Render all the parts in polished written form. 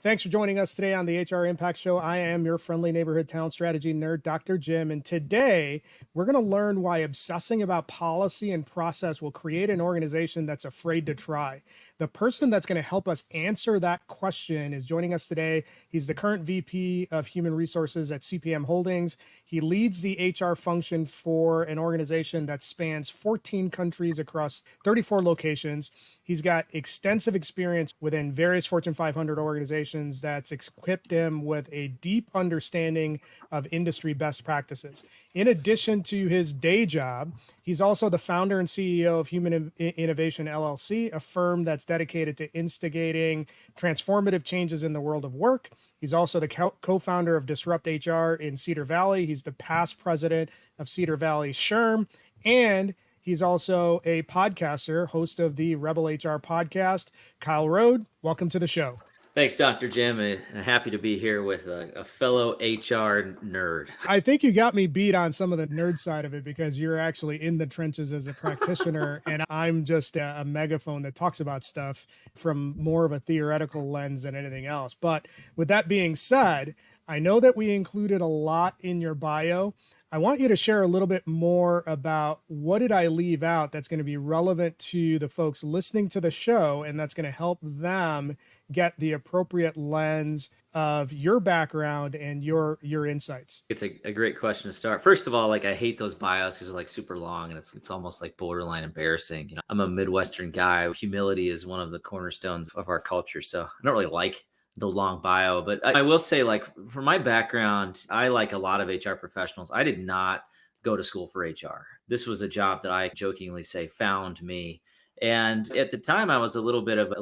Thanks for joining us today on the HR Impact Show. I am your friendly neighborhood talent strategy nerd, Dr. Jim. And today we're going to learn why obsessing about policy and process will create an organization that's afraid to try. The person that's going to help us answer that question is joining us today. He's the current VP of Human Resources at CPM Holdings. He leads the HR function for an organization that spans 14 countries across 34 locations. He's got extensive experience within various Fortune 500 organizations that's equipped him with a deep understanding of industry best practices. In addition to his day job, he's also the founder and CEO of Human Innovation LLC, a firm that's dedicated to instigating transformative changes in the world of work. He's also the co-founder of Disrupt HR in Cedar Valley. He's the past president of Cedar Valley SHRM, and he's also a podcaster, host of the Rebel HR podcast. Kyle Roed, welcome to the show. Thanks, Dr. Jim. I'm happy to be here with a fellow HR nerd. I think you got me beat on some of the nerd side of it because you're actually in the trenches as a practitioner, and I'm just a megaphone that talks about stuff from more of a theoretical lens than anything else. But with that being said, I know that we included a lot in your bio. I want you to share a little bit more about what did I leave out that's going to be relevant to the folks listening to the show, and that's going to help them get the appropriate lens of your background and your insights. It's a great question to start. First of all, I hate those bios because they're super long and it's almost like borderline embarrassing. I'm a Midwestern guy. Humility is one of the cornerstones of our culture. So I don't really like the long bio, but I will say, for my background, I, like a lot of HR professionals, I did not go to school for HR. This was a job that I jokingly say found me. And at the time, I was a little bit of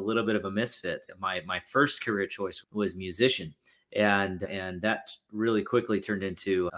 a misfit. My first career choice was musician, and that really quickly turned into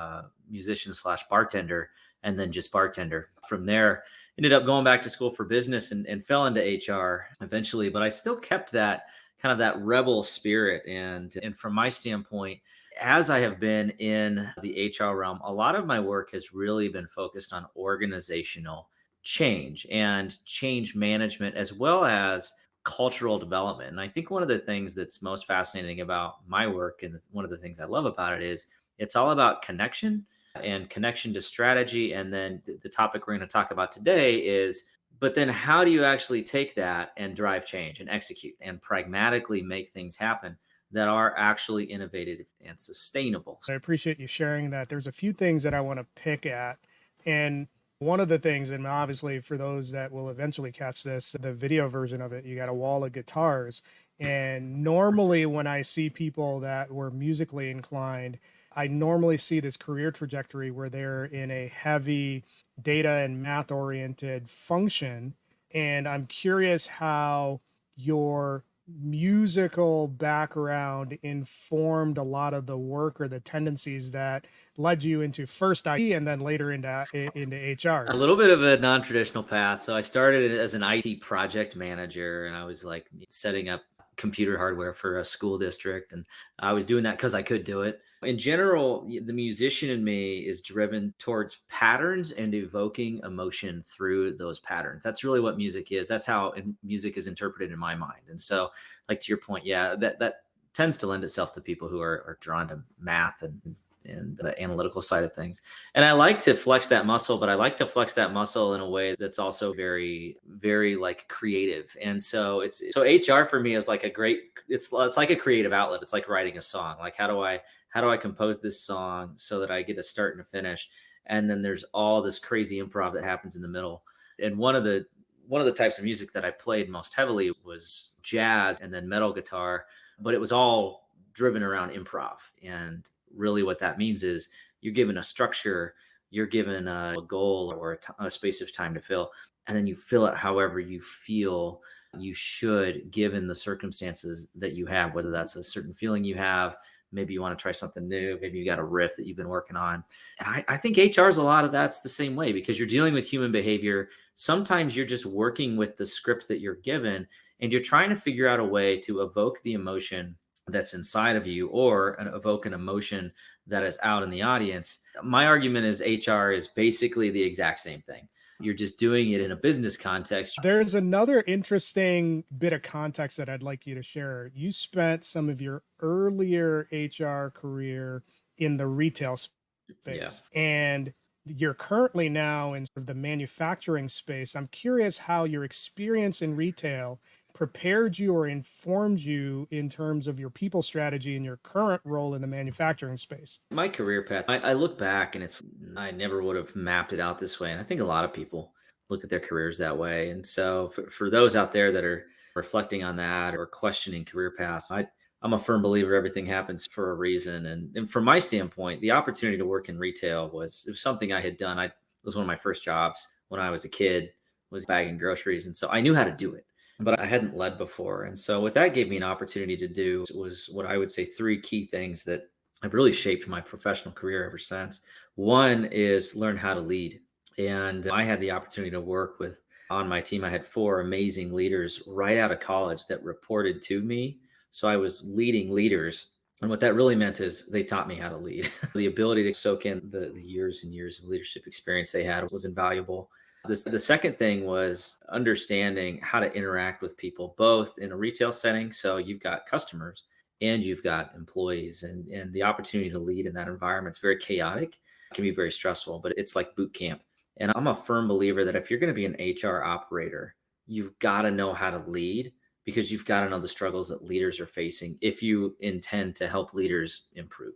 musician / bartender, and then just bartender. From there, ended up going back to school for business and fell into HR eventually. But I still kept that kind of that rebel spirit. And from my standpoint, as I have been in the HR realm, a lot of my work has really been focused on organizational change and change management, as well as cultural development. And I think one of the things that's most fascinating about my work, and one of the things I love about it, is it's all about connection and connection to strategy. And then the topic we're going to talk about today is, but then how do you actually take that and drive change and execute and pragmatically make things happen that are actually innovative and sustainable? I appreciate you sharing that. There's a few things that I want to pick at. And one of the things, and obviously for those that will eventually catch this, the video version of it, you got a wall of guitars. And normally when I see people that were musically inclined, I normally see this career trajectory where they're in a heavy data and math oriented function. And I'm curious how your musical background informed a lot of the work or the tendencies that led you into first IT and then later into HR. A little bit of a non-traditional path. So I started as an IT project manager, and I was setting up computer hardware for a school district. And I was doing that because I could do it. In general, the musician in me is driven towards patterns and evoking emotion through those patterns. That's really what music is. That's how music is interpreted in my mind. And so, to your point, yeah, that tends to lend itself to people who are drawn to math and the analytical side of things. And I like to flex that muscle, but I like to flex that muscle in a way that's also very, very creative. And so so HR for me is it's like a creative outlet. It's like writing a song. How do I compose this song so that I get a start and a finish? And then there's all this crazy improv that happens in the middle. And one of the types of music that I played most heavily was jazz and then metal guitar, but it was all driven around improv. And really what that means is you're given a structure, you're given a goal or a space of time to fill, and then you fill it however you feel you should, given the circumstances that you have, whether that's a certain feeling you have, maybe you want to try something new, maybe you got a riff that you've been working on. And I think HR is a lot of that's the same way, because you're dealing with human behavior. Sometimes you're just working with the script that you're given, and you're trying to figure out a way to evoke the emotion that's inside of you, or evoke an emotion that is out in the audience. My argument is HR is basically the exact same thing. You're just doing it in a business context. There's another interesting bit of context that I'd like you to share. You spent some of your earlier HR career in the retail Yeah. space, and you're currently now in sort of the manufacturing space. I'm curious how your experience in retail prepared you or informed you in terms of your people strategy in your current role in the manufacturing space. My career path, I look back and I never would have mapped it out this way. And I think a lot of people look at their careers that way. And so for those out there that are reflecting on that or questioning career paths, I'm a firm believer everything happens for a reason. And from my standpoint, the opportunity to work in retail it was something I had done. It was one of my first jobs when I was a kid, was bagging groceries. And so I knew how to do it, but I hadn't led before. And so what that gave me an opportunity to do was what I would say three key things that have really shaped my professional career ever since. One is learn how to lead. And I had the opportunity to work with on my team. I had four amazing leaders right out of college that reported to me. So I was leading leaders. And what that really meant is they taught me how to lead. The ability to soak in the years and years of leadership experience they had was invaluable. The second thing was understanding how to interact with people, both in a retail setting. So you've got customers and you've got employees, and the opportunity to lead in that environment is very chaotic. It can be very stressful, but it's like boot camp. And I'm a firm believer that if you're going to be an HR operator, you've got to know how to lead because you've got to know the struggles that leaders are facing if you intend to help leaders improve.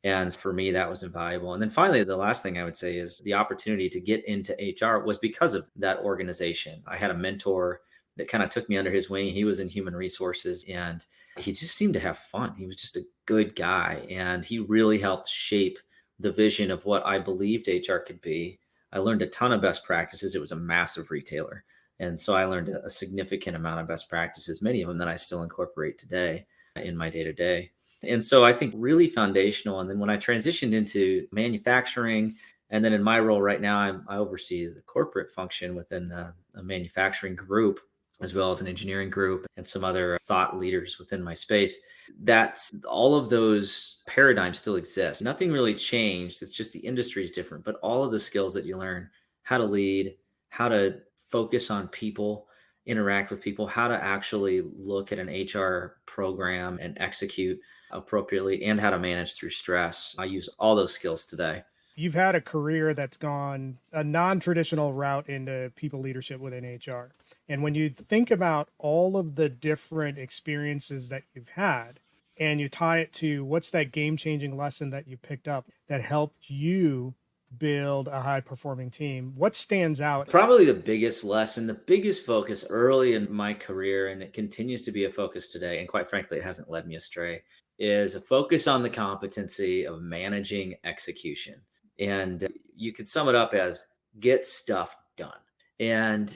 And for me, that was invaluable. And then finally, the last thing I would say is the opportunity to get into HR was because of that organization. I had a mentor that kind of took me under his wing. He was in human resources and he just seemed to have fun. He was just a good guy. And he really helped shape the vision of what I believed HR could be. I learned a ton of best practices. It was a massive retailer. And so I learned a significant amount of best practices, many of them that I still incorporate today in my day to day. And so I think really foundational. And then when I transitioned into manufacturing, and then in my role right now, I oversee the corporate function within a manufacturing group, as well as an engineering group and some other thought leaders within my space. That's all of those paradigms still exist. Nothing really changed. It's just the industry is different, but all of the skills that you learn, how to lead, how to focus on people, interact with people, how to actually look at an HR program and execute appropriately, and how to manage through stress. I use all those skills today. You've had a career that's gone a non-traditional route into people leadership within HR. And when you think about all of the different experiences that you've had and you tie it to what's that game-changing lesson that you picked up that helped you build a high-performing team, what stands out? Probably the biggest lesson, the biggest focus early in my career, and it continues to be a focus today, and quite frankly, it hasn't led me astray, is a focus on the competency of managing execution. And you could sum it up as get stuff done. And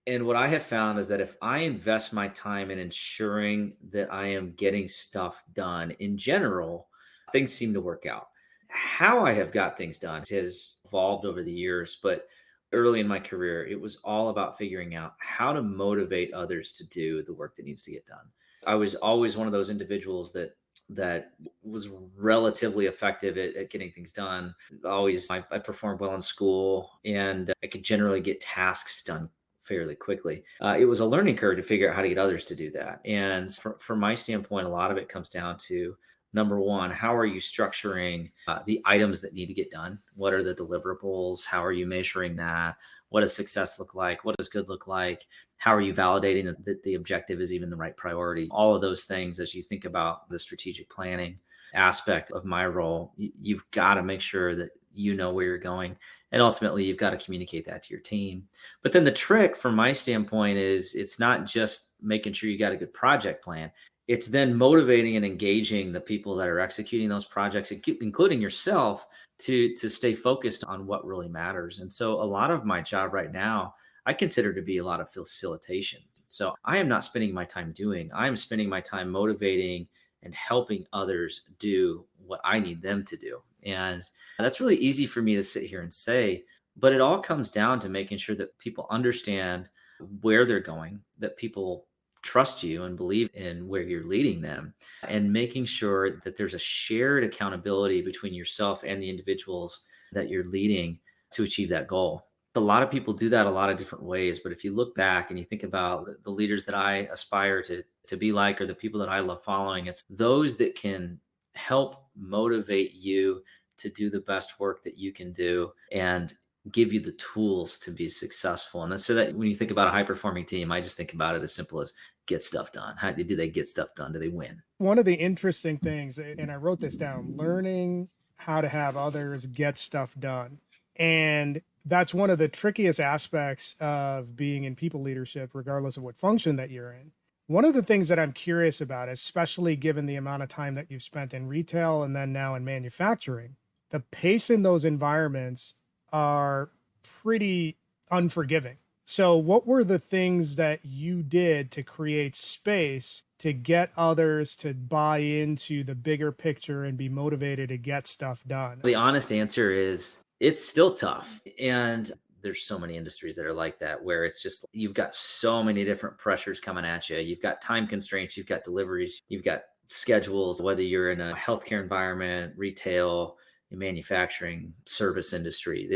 what I have found is that if I invest my time in ensuring that I am getting stuff done in general, things seem to work out. How I have got things done has evolved over the years, but early in my career, it was all about figuring out how to motivate others to do the work that needs to get done. I was always one of those individuals that was relatively effective at getting things done. Always, I performed well in school, and I could generally get tasks done fairly quickly. It was a learning curve to figure out how to get others to do that. And from my standpoint, a lot of it comes down to number one, how are you structuring the items that need to get done? What are the deliverables? How are you measuring that? What does success look like? What does good look like? How are you validating that the objective is even the right priority? All of those things, as you think about the strategic planning aspect of my role, you've got to make sure that you know where you're going. And ultimately, you've got to communicate that to your team. But then the trick from my standpoint is it's not just making sure you got a good project plan. It's then motivating and engaging the people that are executing those projects, including yourself, to stay focused on what really matters. And so a lot of my job right now, I consider to be a lot of facilitation. So I am not spending my time doing, I'm spending my time motivating and helping others do what I need them to do. And that's really easy for me to sit here and say, but it all comes down to making sure that people understand where they're going, that people trust you and believe in where you're leading them, and making sure that there's a shared accountability between yourself and the individuals that you're leading to achieve that goal. A lot of people do that a lot of different ways, but if you look back and you think about the leaders that I aspire to be like, or the people that I love following, it's those that can help motivate you to do the best work that you can do and give you the tools to be successful. And that's so that when you think about a high performing team, I just think about it as simple as get stuff done. How do they get stuff done? Do they win? One of the interesting things, and I wrote this down, learning how to have others get stuff done. And that's one of the trickiest aspects of being in people leadership, regardless of what function that you're in. One of the things that I'm curious about, especially given the amount of time that you've spent in retail and then now in manufacturing, the pace in those environments are pretty unforgiving. So, what were the things that you did to create space to get others to buy into the bigger picture and be motivated to get stuff done? The honest answer is it's still tough. And there's so many industries that are like that where it's just you've got so many different pressures coming at you. You've got time constraints, you've got deliveries, you've got schedules, whether you're in a healthcare environment, retail, manufacturing, service industry.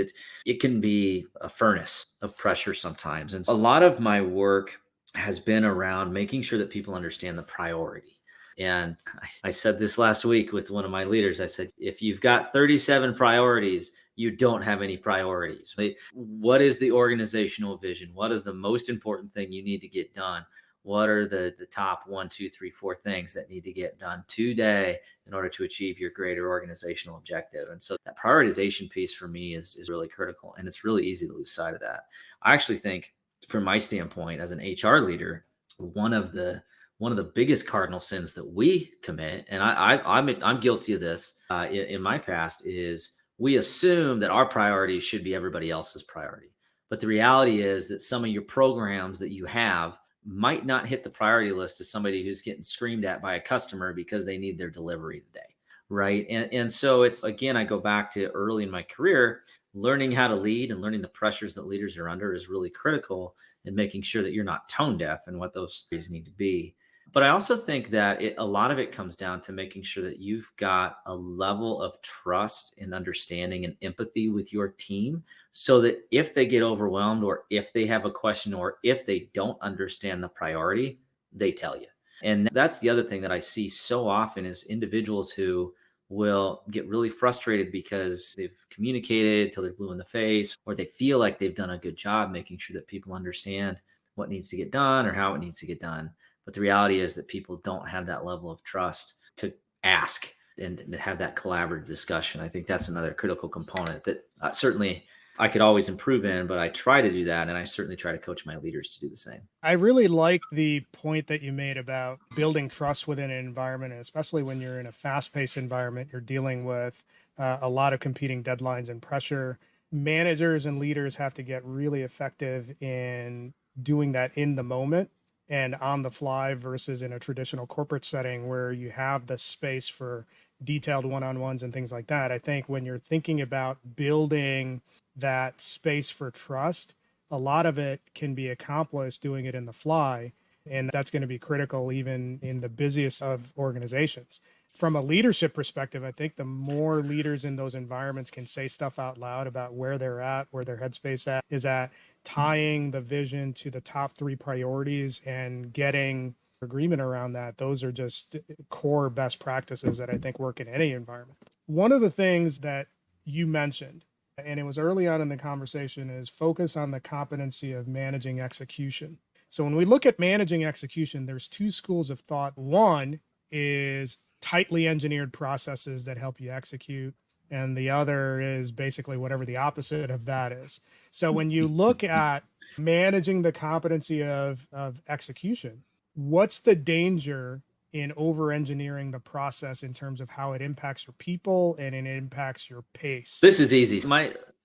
It can be a furnace of pressure sometimes. And a lot of my work has been around making sure that people understand the priority. And I said this last week with one of my leaders. I said, if you've got 37 priorities, you don't have any priorities. Right? What is the organizational vision? What is the most important thing you need to get done? What are the top 1, 2, 3, 4 things that need to get done today in order to achieve your greater organizational objective? And so that prioritization piece for me is really critical. And it's really easy to lose sight of that. I actually think, from my standpoint as an HR leader, one of the one of the biggest cardinal sins that we commit, and I'm guilty of this in my past, is we assume that our priority should be everybody else's priority. But the reality is that some of your programs that you have might not hit the priority list of somebody who's getting screamed at by a customer because they need their delivery today. Right. And so it's again, I go back to early in my career, learning how to lead and learning the pressures that leaders are under is really critical in making sure that you're not tone deaf and what those things need to be. But I also think that a lot of it comes down to making sure that you've got a level of trust and understanding and empathy with your team so that if they get overwhelmed or if they have a question or if they don't understand the priority, they tell you. And that's the other thing that I see so often is individuals who will get really frustrated because they've communicated till they're blue in the face or they feel like they've done a good job making sure that people understand what needs to get done or how it needs to get done. But the reality is that people don't have that level of trust to ask and to have that collaborative discussion. I think that's another critical component that certainly I could always improve in, but I try to do that. And I certainly try to coach my leaders to do the same. I really like the point that you made about building trust within an environment, and especially when you're in a fast paced environment, you're dealing with a lot of competing deadlines and pressure. Managers and leaders have to get really effective in doing that in the moment and on the fly versus in a traditional corporate setting where you have the space for detailed one on ones and things like that. I think when you're thinking about building that space for trust, a lot of it can be accomplished doing it in the fly. And that's going to be critical even in the busiest of organizations. From a leadership perspective, I think the more leaders in those environments can say stuff out loud about where they're at, where their headspace is at, tying the vision to the top three priorities and getting agreement around that, those are just core best practices that I think work in any environment. One of the things that you mentioned, and it was early on in the conversation, is focus on the competency of managing execution. So when we look at managing execution, there's two schools of thought. One is tightly engineered processes that help you execute, and the other is basically whatever the opposite of that is. So when you look at managing the competency of execution, what's the danger in over engineering the process in terms of how it impacts your people and it impacts your pace? This is easy.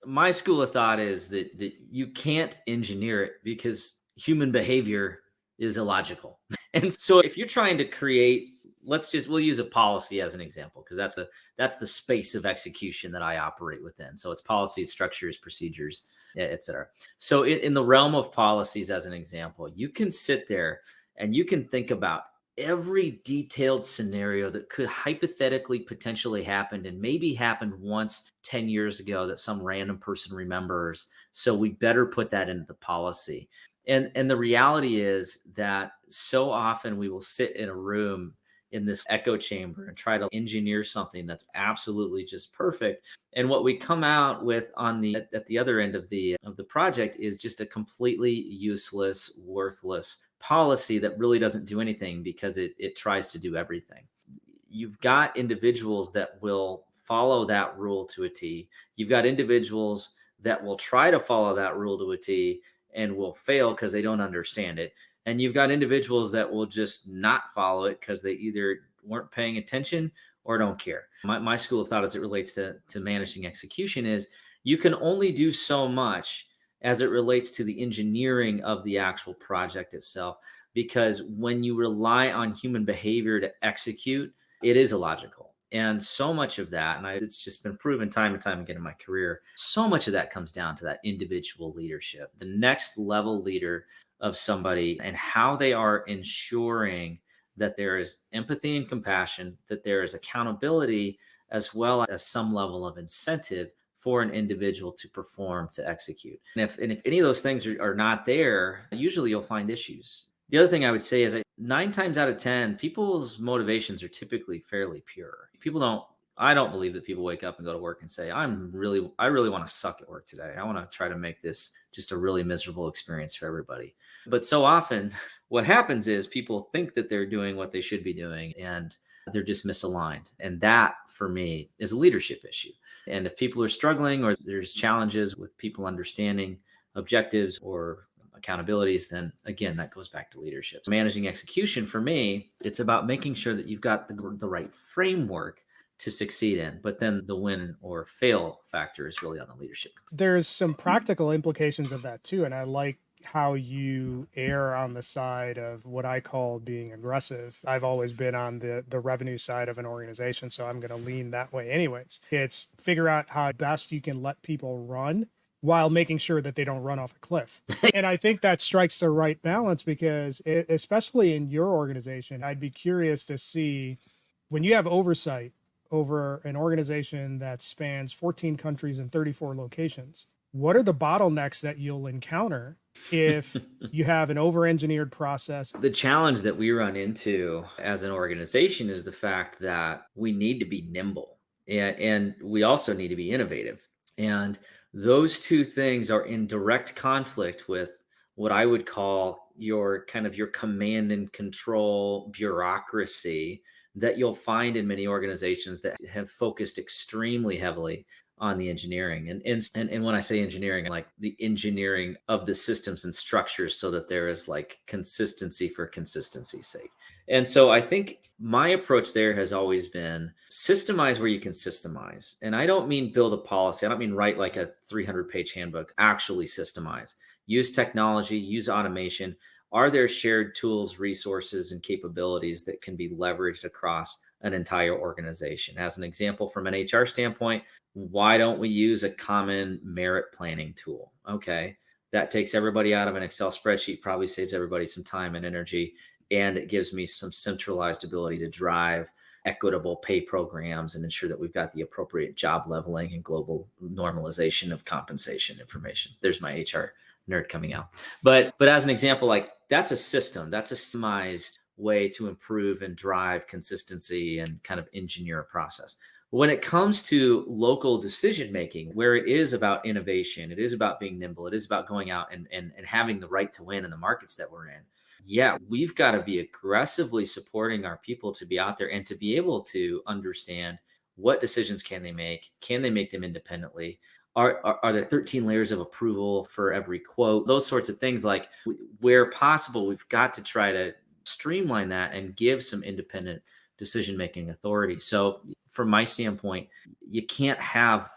My school of thought is that you can't engineer it because human behavior is illogical. And so if you're trying to create, we'll use a policy as an example because that's the space of execution that I operate within. So it's policies, structures, procedures, et cetera. So in the realm of policies as an example, you can sit there and you can think about every detailed scenario that could hypothetically potentially happen and maybe happened once 10 years ago that some random person remembers. So we better put that into the policy. And the reality is that so often we will sit in a room in this echo chamber and try to engineer something that's absolutely just perfect. And what we come out with on the at the other end of the project is just a completely useless, worthless policy that really doesn't do anything because it tries to do everything. You've got individuals that will follow that rule to a T. You've got individuals that will try to follow that rule to a T and will fail because they don't understand it. And you've got individuals that will just not follow it because they either weren't paying attention or don't care. My school of thought as it relates to managing execution is you can only do so much as it relates to the engineering of the actual project itself. Because when you rely on human behavior to execute, it is illogical. And so much of that, it's just been proven time and time again in my career, so much of that comes down to that individual leadership, the next level leader of somebody, and how they are ensuring that there is empathy and compassion, that there is accountability, as well as some level of incentive for an individual to perform, to execute. And if any of those things are not there, usually you'll find issues. The other thing I would say is that 9 times out of 10, people's motivations are typically fairly pure. I don't believe that people wake up and go to work and say, I really want to suck at work today. I want to try to make this just a really miserable experience for everybody. But so often, what happens is people think that they're doing what they should be doing and they're just misaligned. And that, for me, is a leadership issue. And if people are struggling or there's challenges with people understanding objectives or accountabilities, then again, that goes back to leadership. Managing execution for me, it's about making sure that you've got the right framework to succeed in, but then the win or fail factor is really on the leadership. There's some practical implications of that too. And I like how you err on the side of what I call being aggressive. I've always been on the revenue side of an organization, so I'm going to lean that way anyways. It's figure out how best you can let people run while making sure that they don't run off a cliff. And I think that strikes the right balance because especially in your organization, I'd be curious to see when you have oversight over an organization that spans 14 countries and 34 locations, what are the bottlenecks that you'll encounter if you have an over engineered process? The challenge that we run into as an organization is the fact that we need to be nimble, and we also need to be innovative. And those two things are in direct conflict with what I would call your kind of your command and control bureaucracy that you'll find in many organizations that have focused extremely heavily on the engineering. And when I say engineering, like the engineering of the systems and structures so that there is like consistency for consistency's sake. And so I think my approach there has always been systemize where you can systemize. And I don't mean build a policy. I don't mean write like a 300-page handbook, actually systemize. Use technology, use automation. Are there shared tools, resources, and capabilities that can be leveraged across an entire organization? As an example, from an HR standpoint, why don't we use a common merit planning tool? Okay, that takes everybody out of an Excel spreadsheet, probably saves everybody some time and energy, and it gives me some centralized ability to drive equitable pay programs and ensure that we've got the appropriate job leveling and global normalization of compensation information. There's my HR nerd coming out. But as an example, like that's a system, that's a systemized way to improve and drive consistency and kind of engineer a process. When it comes to local decision making, where it is about innovation, it is about being nimble, it is about going out and having the right to win in the markets that we're in. Yeah, we've got to be aggressively supporting our people to be out there and to be able to understand what decisions can they make? Can they make them independently? Are there 13 layers of approval for every quote? Those sorts of things, like where possible, we've got to try to streamline that and give some independent decision making authority. So from my standpoint, you can't have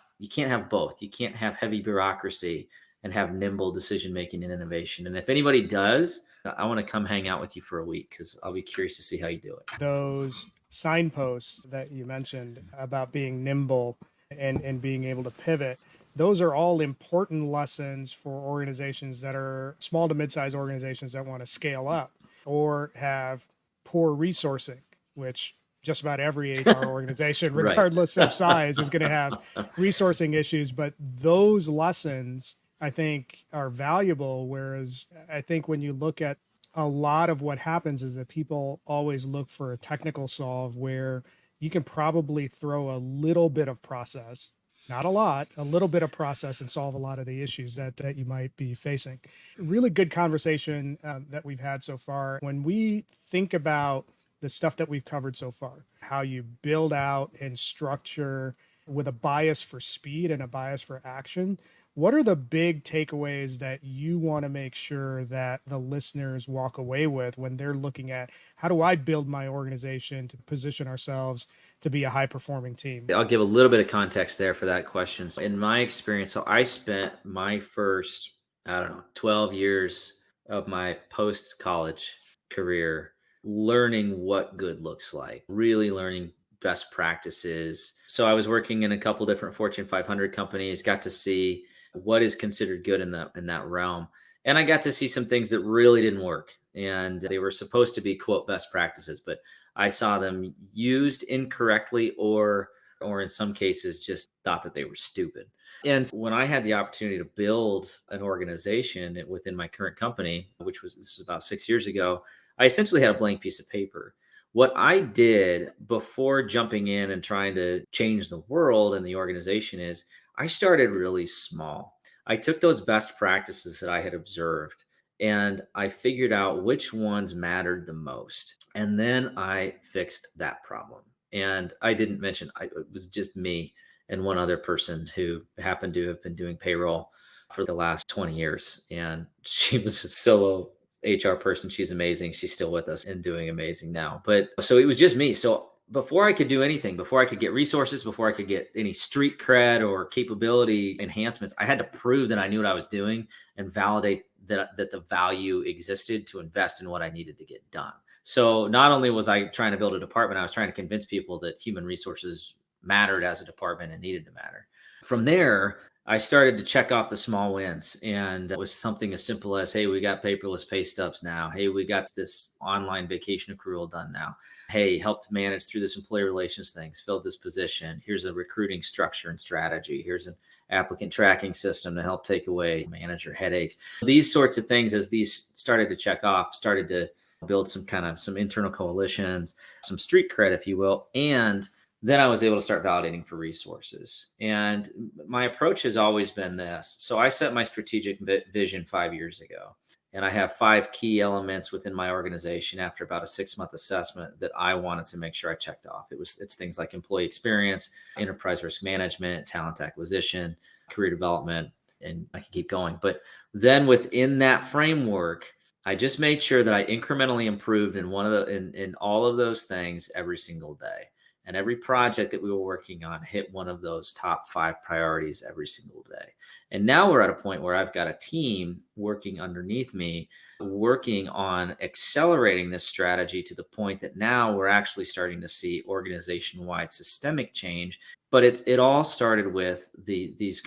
both. You can't have heavy bureaucracy and have nimble decision making and innovation. And if anybody does, I want to come hang out with you for a week because I'll be curious to see how you do it. Those signposts that you mentioned about being nimble and being able to pivot, those are all important lessons for organizations that are small to mid-sized organizations that want to scale up or have poor resourcing, which just about every HR organization, Right. regardless of size, is going to have resourcing issues. But those lessons, I think, are valuable. Whereas I think when you look at a lot of what happens is that people always look for a technical solve where you can probably throw a little bit of process, not a lot, a little bit of process, and solve a lot of the issues that you might be facing. Really good conversation that we've had so far. When we think about the stuff that we've covered so far, how you build out and structure with a bias for speed and a bias for action, what are the big takeaways that you want to make sure that the listeners walk away with when they're looking at how do I build my organization to position ourselves to be a high performing team? I'll give a little bit of context there for that question. So in my experience, so I spent my first, I don't know, 12 years of my post college career learning what good looks like, really learning best practices. So I was working in a couple different Fortune 500 companies, got to see what is considered good in that realm. And I got to see some things that really didn't work. And they were supposed to be quote best practices, but I saw them used incorrectly or in some cases just thought that they were stupid. And when I had the opportunity to build an organization within my current company, this was about 6 years ago, I essentially had a blank piece of paper. What I did before jumping in and trying to change the world and the organization is I started really small. I took those best practices that I had observed and I figured out which ones mattered the most. And then I fixed that problem. And I didn't mention it was just me and one other person who happened to have been doing payroll for the last 20 years. And she was a solo HR person. She's amazing. She's still with us and doing amazing now. But so it was just me. So before I could do anything, before I could get resources, before I could get any street cred or capability enhancements, I had to prove that I knew what I was doing and validate that the value existed to invest in what I needed to get done. So not only was I trying to build a department, I was trying to convince people that human resources mattered as a department and needed to matter. From there, I started to check off the small wins. And it was something as simple as, hey, we got paperless pay stubs now. Hey, we got this online vacation accrual done now. Hey, helped manage through this employee relations things, filled this position. Here's a recruiting structure and strategy. Here's an applicant tracking system to help take away manager headaches. These sorts of things, as these started to check off, started to build some internal coalitions, some street cred, if you will. And then I was able to start validating for resources. And my approach has always been this. So I set my strategic vision 5 years ago. And I have 5 key elements within my organization after about a 6-month assessment that I wanted to make sure I checked off. It's things like employee experience, enterprise risk management, talent acquisition, career development, and I can keep going. But then within that framework, I just made sure that I incrementally improved in all of those things every single day. And every project that we were working on hit one of those top 5 priorities every single day. And now we're at a point where I've got a team working underneath me, working on accelerating this strategy to the point that now we're actually starting to see organization-wide systemic change. But it all started with these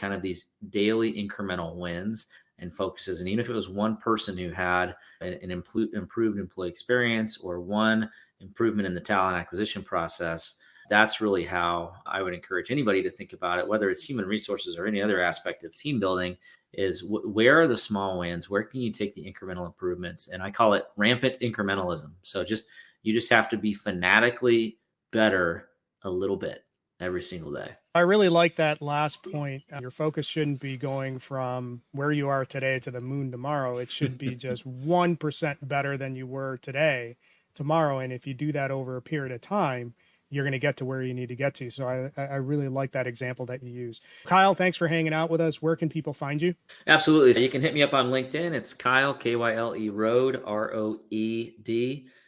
daily incremental wins and focuses. And even if it was one person who had an improved employee experience or one improvement in the talent acquisition process, that's really how I would encourage anybody to think about it, whether it's human resources or any other aspect of team building, is where are the small wins? Where can you take the incremental improvements? And I call it rampant incrementalism. So you just have to be fanatically better a little bit every single day. I really like that last point. Your focus shouldn't be going from where you are today to the moon tomorrow. It should be just 1% better than you were today, tomorrow. And if you do that over a period of time, you're going to get to where you need to get to. So I really like that example that you use. Kyle, thanks for hanging out with us. Where can people find you? Absolutely. So you can hit me up on LinkedIn. It's Kyle, Kyle, Roed, Roed.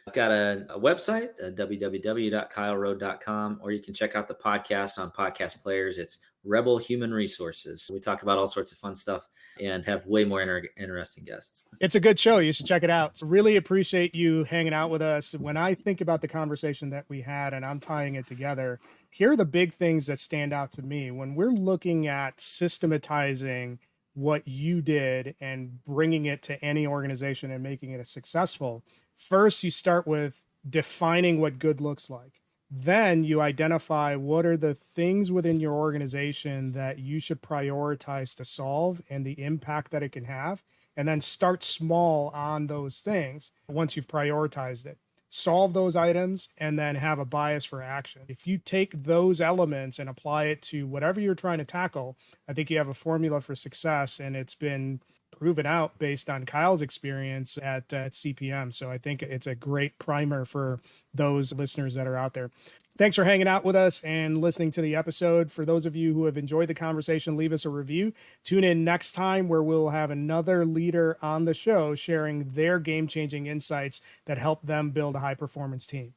I've got a website, www.kyleroed.com, or you can check out the podcast on podcast players. It's Rebel Human Resources. We talk about all sorts of fun stuff and have way more interesting guests. It's a good show. You should check it out. So really appreciate you hanging out with us. When I think about the conversation that we had and I'm tying it together, here are the big things that stand out to me. When we're looking at systematizing what you did and bringing it to any organization and making it a successful, first you start with defining what good looks like. Then you identify what are the things within your organization that you should prioritize to solve and the impact that it can have. And then start small on those things once you've prioritized it. Solve those items and then have a bias for action. If you take those elements and apply it to whatever you're trying to tackle, I think you have a formula for success. And it's been proven out based on Kyle's experience at CPM. So I think it's a great primer for those listeners that are out there. Thanks for hanging out with us and listening to the episode. For those of you who have enjoyed the conversation, leave us a review. Tune in next time where we'll have another leader on the show sharing their game-changing insights that help them build a high-performance team.